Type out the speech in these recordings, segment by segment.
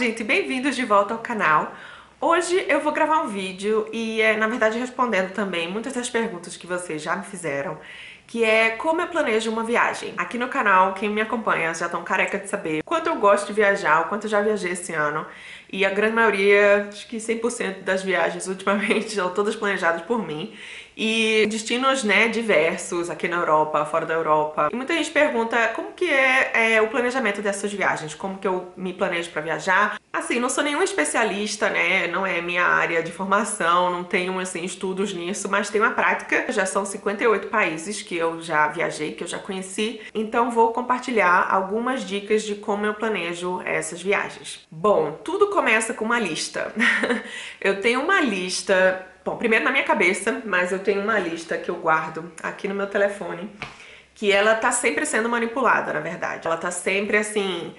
gente, bem-vindos de volta ao canal. Hoje eu vou gravar um vídeo e na verdade respondendo também muitas das perguntas que vocês já me fizeram, que é como eu planejo uma viagem. Aqui no canal, quem me acompanha já estão careca de saber quanto eu gosto de viajar, o quanto eu já viajei esse ano. E a grande maioria, acho que 100% das viagens ultimamente são todas planejadas por mim. E destinos, né, diversos aqui na Europa, fora da Europa. E muita gente pergunta como que é o planejamento dessas viagens, como que eu me planejo pra viajar. Assim, não sou nenhuma especialista, né, não é minha área de formação, não tenho, assim, estudos nisso, mas tenho uma prática. Já são 58 países que eu já viajei, que eu já conheci. Então vou compartilhar algumas dicas de como eu planejo essas viagens. Bom, tudo começa com uma lista. Eu tenho uma lista... Bom, primeiro na minha cabeça, mas eu tenho uma lista que eu guardo aqui no meu telefone, que ela tá sempre sendo manipulada, na verdade. Ela tá sempre, assim,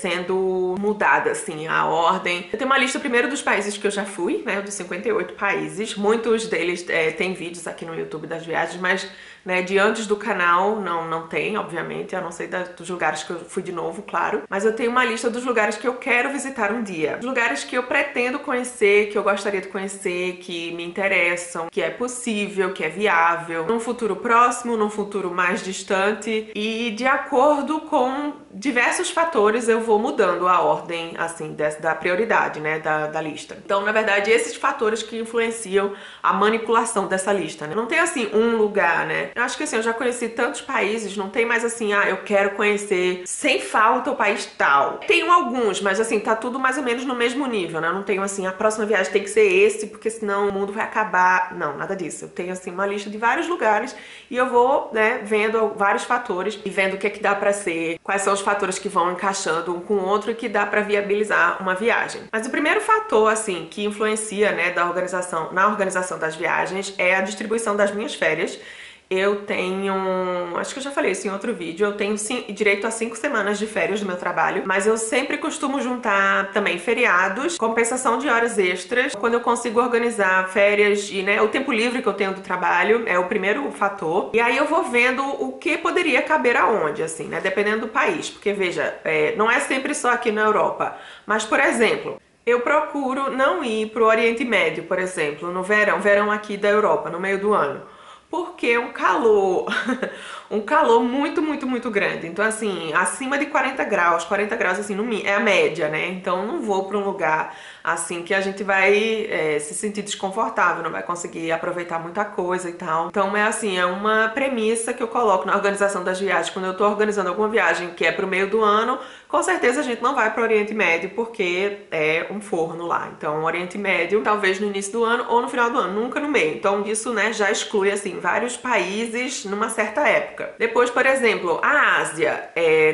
sendo mudada, assim, a ordem. Eu tenho uma lista primeiro dos países que eu já fui, né, dos 58 países. Muitos deles têm vídeos aqui no YouTube das viagens, mas... né, de antes do canal não tem, obviamente, a não ser dos lugares que eu fui de novo, claro. Mas eu tenho uma lista dos lugares que eu quero visitar um dia. Os lugares que eu pretendo conhecer, que eu gostaria de conhecer, que me interessam, que é possível, que é viável, num futuro próximo, num futuro mais distante. E de acordo com diversos fatores eu vou mudando a ordem, assim, da prioridade, né, da lista. Então, na verdade, esses fatores que influenciam a manipulação dessa lista, né? Não tem, assim, um lugar, né? Eu acho que assim, eu já conheci tantos países, não tem mais assim, eu quero conhecer sem falta o país tal. Tenho alguns, mas assim, tá tudo mais ou menos no mesmo nível, né? Eu não tenho assim, a próxima viagem tem que ser esse, porque senão o mundo vai acabar. Não, nada disso. Eu tenho assim uma lista de vários lugares e eu vou, né, vendo vários fatores e vendo o que é que dá pra ser, quais são os fatores que vão encaixando um com o outro e que dá pra viabilizar uma viagem. Mas o primeiro fator, assim, que influencia, né, na organização das viagens é a distribuição das minhas férias. Eu tenho, acho que eu já falei isso em outro vídeo, eu tenho direito a 5 semanas de férias do meu trabalho, mas eu sempre costumo juntar também feriados, compensação de horas extras, quando eu consigo organizar férias e, né, o tempo livre que eu tenho do trabalho é o primeiro fator. E aí eu vou vendo o que poderia caber aonde, assim, né, dependendo do país, porque veja, não é sempre só aqui na Europa, mas por exemplo, eu procuro não ir pro Oriente Médio, por exemplo, no verão aqui da Europa, no meio do ano. Porque é um calor, um calor muito grande. Então, assim, acima de 40 graus, assim, no mínimo, é a média, né? Então, não vou para um lugar, assim, que a gente vai se sentir desconfortável, não vai conseguir aproveitar muita coisa e tal. Então, é uma premissa que eu coloco na organização das viagens. Quando eu tô organizando alguma viagem que é pro meio do ano, com certeza a gente não vai para o Oriente Médio, porque é um forno lá. Então, Oriente Médio, talvez no início do ano ou no final do ano, nunca no meio. Então, isso, né, já exclui, assim, vários países numa certa época. Depois, por exemplo, a Ásia,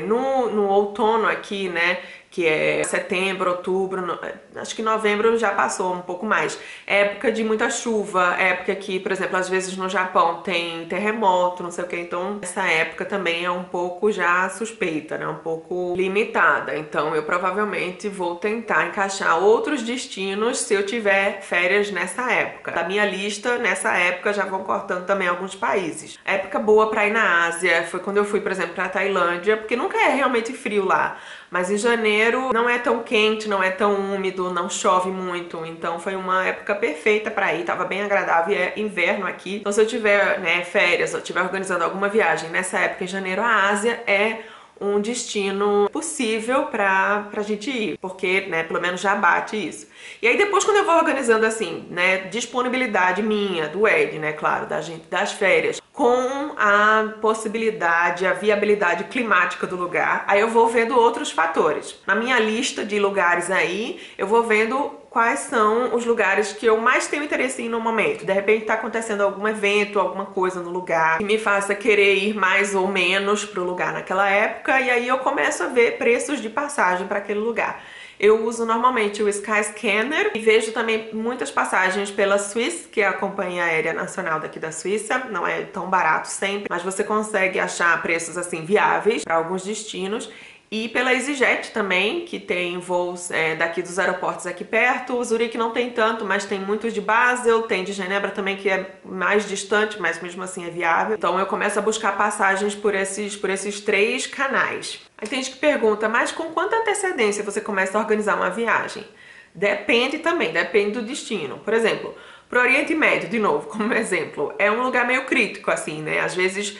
no outono aqui, né, que é setembro, outubro, acho que novembro já passou um pouco mais. Época de muita chuva, época que, por exemplo, às vezes no Japão tem terremoto, não sei o que, então essa época também é um pouco já suspeita, né, um pouco limitada. Então eu provavelmente vou tentar encaixar outros destinos se eu tiver férias nessa época. Da minha lista, nessa época, já vão cortando também alguns países. A época boa pra ir na Ásia foi quando eu fui, por exemplo, pra Tailândia, porque nunca é realmente frio lá. Mas em janeiro não é tão quente, não é tão úmido, não chove muito, então foi uma época perfeita para ir, tava bem agradável e é inverno aqui. Então se eu tiver, né, férias, ou estiver organizando alguma viagem nessa época em janeiro, a Ásia é um destino possível pra gente ir, porque, né, pelo menos já bate isso. E aí depois quando eu vou organizando assim, né, disponibilidade minha, do Ed, né, claro, da gente, das férias, com a possibilidade, a viabilidade climática do lugar, aí eu vou vendo outros fatores. Na minha lista de lugares aí, eu vou vendo quais são os lugares que eu mais tenho interesse em no momento. De repente tá acontecendo algum evento, alguma coisa no lugar que me faça querer ir mais ou menos pro lugar naquela época, e aí eu começo a ver preços de passagem para aquele lugar. Eu uso normalmente o Skyscanner e vejo também muitas passagens pela Swiss, que é a companhia aérea nacional daqui da Suíça. Não é tão barato sempre, mas você consegue achar preços assim viáveis para alguns destinos. E pela EasyJet também, que tem voos daqui dos aeroportos aqui perto. Zurique não tem tanto, mas tem muitos de Basel, tem de Genebra também, que é mais distante, mas mesmo assim é viável. Então eu começo a buscar passagens por esses 3 canais. Aí tem gente que pergunta, mas com quanta antecedência você começa a organizar uma viagem? Depende também, depende do destino. Por exemplo, pro Oriente Médio, de novo, como exemplo, é um lugar meio crítico, assim, né? Às vezes,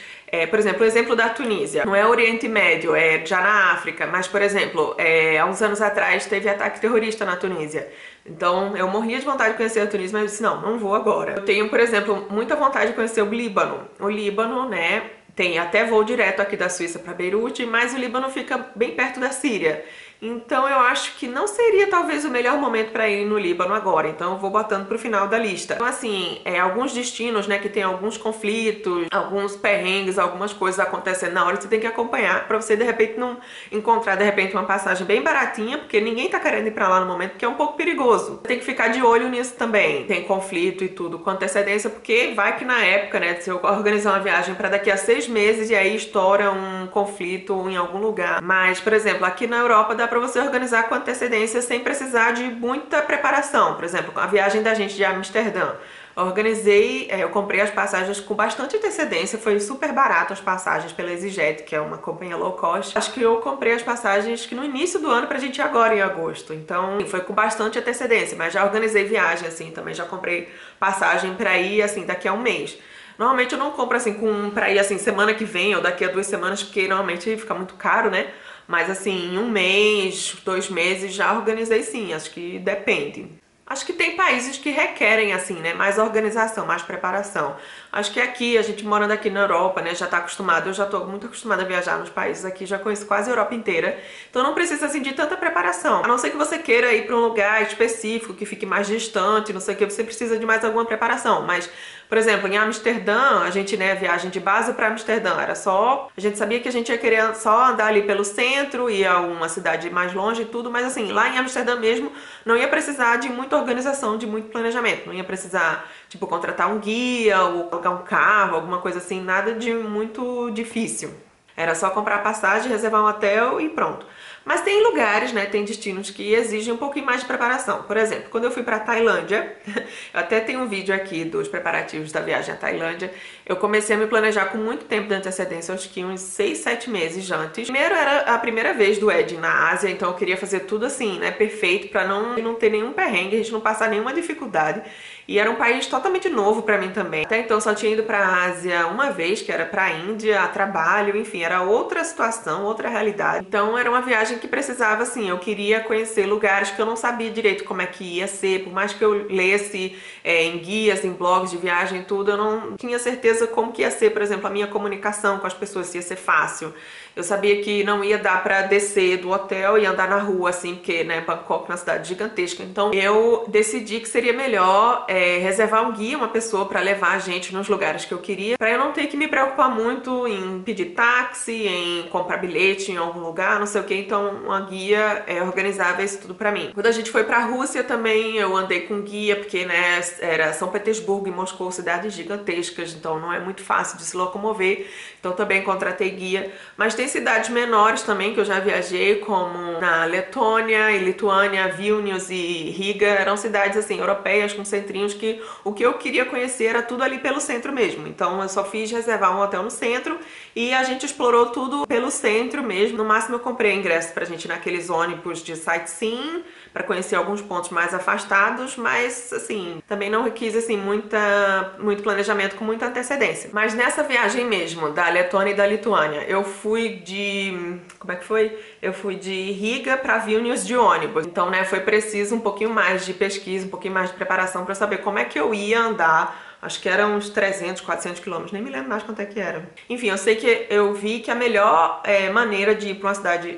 por exemplo, o exemplo da Tunísia, não é Oriente Médio, é já na África, mas, por exemplo, há uns anos atrás teve ataque terrorista na Tunísia. Então, eu morria de vontade de conhecer a Tunísia, mas eu disse, não, não vou agora. Eu tenho, por exemplo, muita vontade de conhecer o Líbano. O Líbano, né, tem até voo direto aqui da Suíça para Beirute, mas o Líbano fica bem perto da Síria. Então eu acho que não seria talvez o melhor momento para ir no Líbano agora, então eu vou botando pro final da lista. Então assim, alguns destinos, né, que tem alguns conflitos, alguns perrengues, algumas coisas acontecendo na hora, você tem que acompanhar para você de repente não encontrar de repente uma passagem bem baratinha, porque ninguém tá querendo ir para lá no momento, porque é um pouco perigoso. Tem que ficar de olho nisso também. Tem conflito e tudo com antecedência, porque vai que na época, né, se eu organizar uma viagem para daqui a 6 meses e aí estoura um conflito em algum lugar. Mas, por exemplo, aqui na Europa dá para você organizar com antecedência sem precisar de muita preparação. Por exemplo, a viagem da gente de Amsterdã. Organizei, eu comprei as passagens com bastante antecedência, foi super barato as passagens pela EasyJet, que é uma companhia low cost. Acho que eu comprei as passagens que no início do ano pra gente ir agora em agosto, então foi com bastante antecedência, mas já organizei viagem assim, também já comprei passagem pra ir assim daqui a um mês. Normalmente eu não compro assim pra ir assim semana que vem ou daqui a 2 semanas, porque normalmente fica muito caro, né? Mas assim, em um mês, 2 meses já organizei sim, acho que depende. Acho que tem países que requerem, assim, né, mais organização, mais preparação. Acho que aqui, a gente morando aqui na Europa, né, já tá acostumado, eu já tô muito acostumada a viajar nos países aqui, já conheço quase a Europa inteira, então não precisa, assim, de tanta preparação. A não ser que você queira ir pra um lugar específico, que fique mais distante, não sei o que, você precisa de mais alguma preparação, mas... Por exemplo, em Amsterdã, a gente, né, viagem de Basel para Amsterdã, era só... A gente sabia que a gente ia querer só andar ali pelo centro, ir a uma cidade mais longe e tudo, mas assim, lá em Amsterdã mesmo, não ia precisar de muita organização, de muito planejamento. Não ia precisar, tipo, contratar um guia ou alugar um carro, alguma coisa assim, nada de muito difícil. Era só comprar passagem, reservar um hotel e pronto. Mas tem lugares, né, tem destinos que exigem um pouquinho mais de preparação. Por exemplo, quando eu fui pra Tailândia, eu até tenho um vídeo aqui dos preparativos da viagem à Tailândia, eu comecei a me planejar com muito tempo de antecedência, acho que uns 6, 7 meses antes. Primeiro era a primeira vez do Ed na Ásia, então eu queria fazer tudo assim, né, perfeito, pra não ter nenhum perrengue, a gente não passar nenhuma dificuldade. E era um país totalmente novo pra mim também. Até então só tinha ido pra Ásia uma vez, que era pra Índia, a trabalho, enfim, era outra situação, outra realidade. Então era uma viagem que precisava, assim, eu queria conhecer lugares que eu não sabia direito como é que ia ser, por mais que eu lesse em guias, em blogs de viagem e tudo, eu não tinha certeza como que ia ser, por exemplo, a minha comunicação com as pessoas, se ia ser fácil. Eu sabia que não ia dar pra descer do hotel e andar na rua, assim, porque, né, Bangkok é uma cidade gigantesca. Então eu decidi que seria melhor reservar um guia, uma pessoa pra levar a gente nos lugares que eu queria, pra eu não ter que me preocupar muito em pedir táxi, em comprar bilhete em algum lugar, não sei o que. Então uma guia organizava isso tudo pra mim. Quando a gente foi pra Rússia também, eu andei com guia, porque, né, era São Petersburgo e Moscou, cidades gigantescas, então não é muito fácil de se locomover. Então também contratei guia. Mas tem cidades menores também que eu já viajei, como na Letônia e Lituânia, Vilnius e Riga. Eram cidades assim, europeias, com centrinhos, que o que eu queria conhecer era tudo ali pelo centro mesmo. Então eu só fiz reservar um hotel no centro e a gente explorou tudo pelo centro mesmo. No máximo eu comprei ingresso pra gente ir naqueles ônibus de sightseeing, pra conhecer alguns pontos mais afastados, mas assim, também não quis assim muito planejamento com muita antecedência. Mas nessa viagem mesmo, da Letônia e da Lituânia, eu fui de... como é que foi? Eu fui de Riga pra Vilnius de ônibus. Então, né, foi preciso um pouquinho mais de pesquisa, um pouquinho mais de preparação pra saber como é que eu ia andar. Acho que eram uns 300, 400 quilômetros, nem me lembro mais quanto é que era. Enfim, eu sei que eu vi que a melhor maneira de ir pra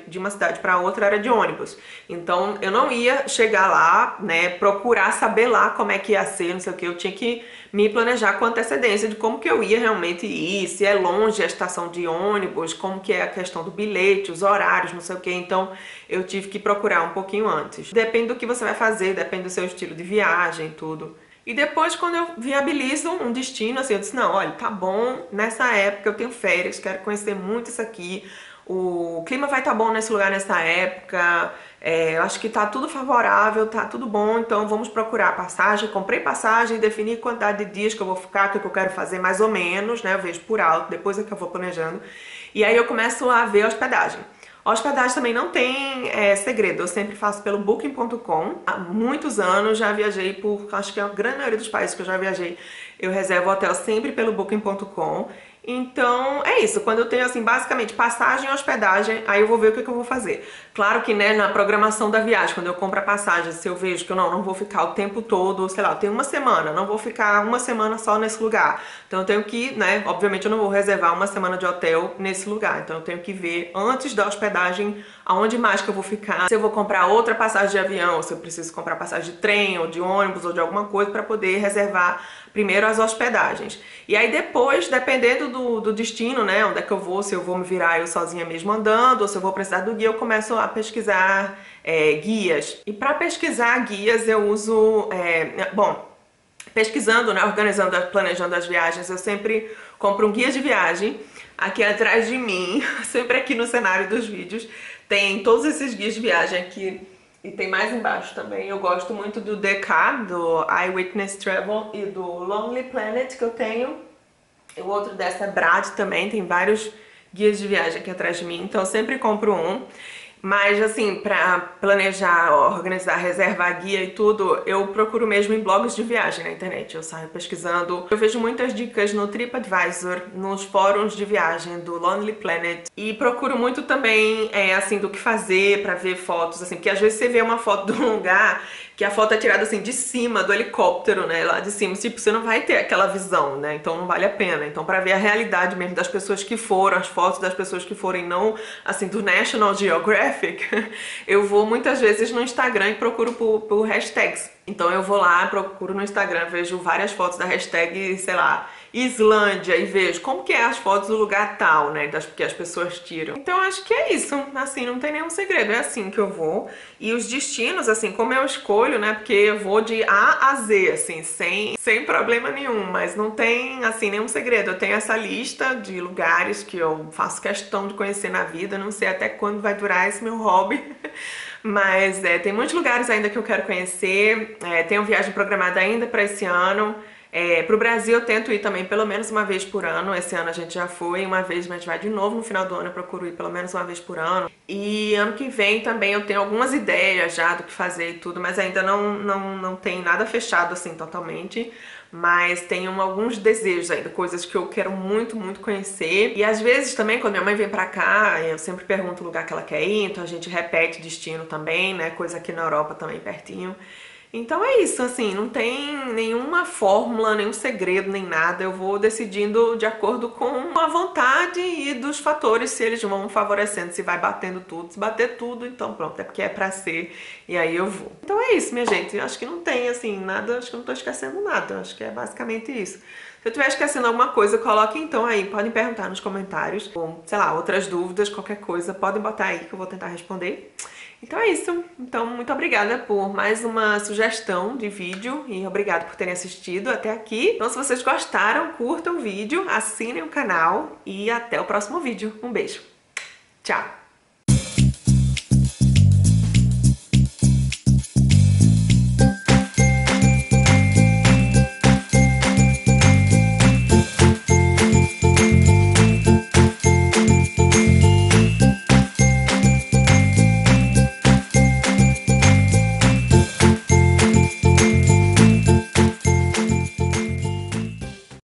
de uma cidade para outra era de ônibus. Então eu não ia chegar lá, né, procurar saber lá como é que ia ser, não sei o que. Eu tinha que me planejar com antecedência de como que eu ia realmente ir, se é longe a estação de ônibus, como que é a questão do bilhete, os horários, não sei o que. Então eu tive que procurar um pouquinho antes. Depende do que você vai fazer, depende do seu estilo de viagem, tudo. E depois, quando eu viabilizo um destino, assim, eu disse, não, olha, tá bom, nessa época eu tenho férias, quero conhecer muito isso aqui. o clima vai estar bom nesse lugar nessa época, eu acho que tá tudo favorável, tá tudo bom, então vamos procurar passagem. Comprei passagem, defini quantidade de dias que eu vou ficar, o que eu quero fazer mais ou menos, né? Eu vejo por alto, depois é que eu vou planejando. E aí eu começo a ver a hospedagem. A hospedagem também não tem segredo, eu sempre faço pelo Booking.com. Há muitos anos já viajei por, acho que a grande maioria dos países que eu já viajei, eu reservo hotel sempre pelo Booking.com. Então é isso, quando eu tenho assim basicamente passagem e hospedagem, aí eu vou ver o que eu vou fazer. Claro que, né, na programação da viagem, quando eu compro a passagem, se eu vejo que eu não vou ficar o tempo todo, sei lá, eu tenho uma semana, não vou ficar uma semana só nesse lugar. Então eu tenho que, né, obviamente eu não vou reservar uma semana de hotel nesse lugar, então eu tenho que ver antes da hospedagem aonde mais que eu vou ficar, se eu vou comprar outra passagem de avião, ou se eu preciso comprar passagem de trem ou de ônibus ou de alguma coisa para poder reservar primeiro as hospedagens. E aí depois, dependendo do destino, né, onde é que eu vou, se eu vou me virar eu sozinha mesmo andando, ou se eu vou precisar do guia, eu começo a pesquisar guias. E para pesquisar guias eu uso, pesquisando, né, organizando, planejando as viagens, eu sempre compro um guia de viagem. Aqui atrás de mim, sempre aqui no cenário dos vídeos, tem todos esses guias de viagem aqui. E tem mais embaixo também. Eu gosto muito do DK, do Eyewitness Travel, e do Lonely Planet que eu tenho. O outro dessa é Brad também, tem vários guias de viagem aqui atrás de mim, então eu sempre compro um. Mas assim, pra planejar, organizar, reservar guia e tudo, eu procuro mesmo em blogs de viagem na internet. Eu saio pesquisando. Eu vejo muitas dicas no TripAdvisor, nos fóruns de viagem do Lonely Planet. E procuro muito também, assim, do que fazer pra ver fotos, assim. Porque às vezes você vê uma foto de um lugar que a foto é tirada, assim, de cima do helicóptero, né? Lá de cima. Tipo, você não vai ter aquela visão, né? Então não vale a pena. Então pra ver a realidade mesmo das pessoas que foram, as fotos das pessoas que forem, não, assim, do National Geographic, eu vou muitas vezes no Instagram e procuro por hashtags. Então eu vou lá, procuro no Instagram, vejo várias fotos da hashtag, sei lá, Islândia, e vejo como que é as fotos do lugar tal, né, que as pessoas tiram. Então acho que é isso, assim, não tem nenhum segredo, é assim que eu vou. E os destinos, assim, como eu escolho, né, porque eu vou de A a Z, assim, sem problema nenhum, mas não tem, assim, nenhum segredo. Eu tenho essa lista de lugares que eu faço questão de conhecer na vida, não sei até quando vai durar esse meu hobby, mas tem muitos lugares ainda que eu quero conhecer, tenho viagem programada ainda para esse ano. Pro Brasil eu tento ir também pelo menos uma vez por ano. Esse ano a gente já foi uma vez, mas a gente vai de novo no final do ano. Eu procuro ir pelo menos uma vez por ano. E ano que vem também eu tenho algumas ideias já do que fazer e tudo, mas ainda não tem nada fechado assim totalmente. Mas tenho alguns desejos ainda, coisas que eu quero muito, muito conhecer. E às vezes também, quando minha mãe vem pra cá, eu sempre pergunto o lugar que ela quer ir, então a gente repete destino também, né? Coisa aqui na Europa também pertinho. Então é isso, assim, não tem nenhuma fórmula, nenhum segredo, nem nada. Eu vou decidindo de acordo com a vontade e dos fatores, se eles vão favorecendo, se vai batendo tudo. Se bater tudo, então pronto, é porque é pra ser, e aí eu vou. Então é isso, minha gente. Eu acho que não tem, assim, nada, acho que eu não tô esquecendo nada. Eu acho que é basicamente isso. Se eu estiver esquecendo alguma coisa, coloque então aí, podem perguntar nos comentários, ou, sei lá, outras dúvidas, qualquer coisa, podem botar aí que eu vou tentar responder. Então é isso. Então muito obrigada por mais uma sugestão de vídeo e obrigada por terem assistido até aqui. Então se vocês gostaram, curtam o vídeo, assinem o canal e até o próximo vídeo. Um beijo. Tchau!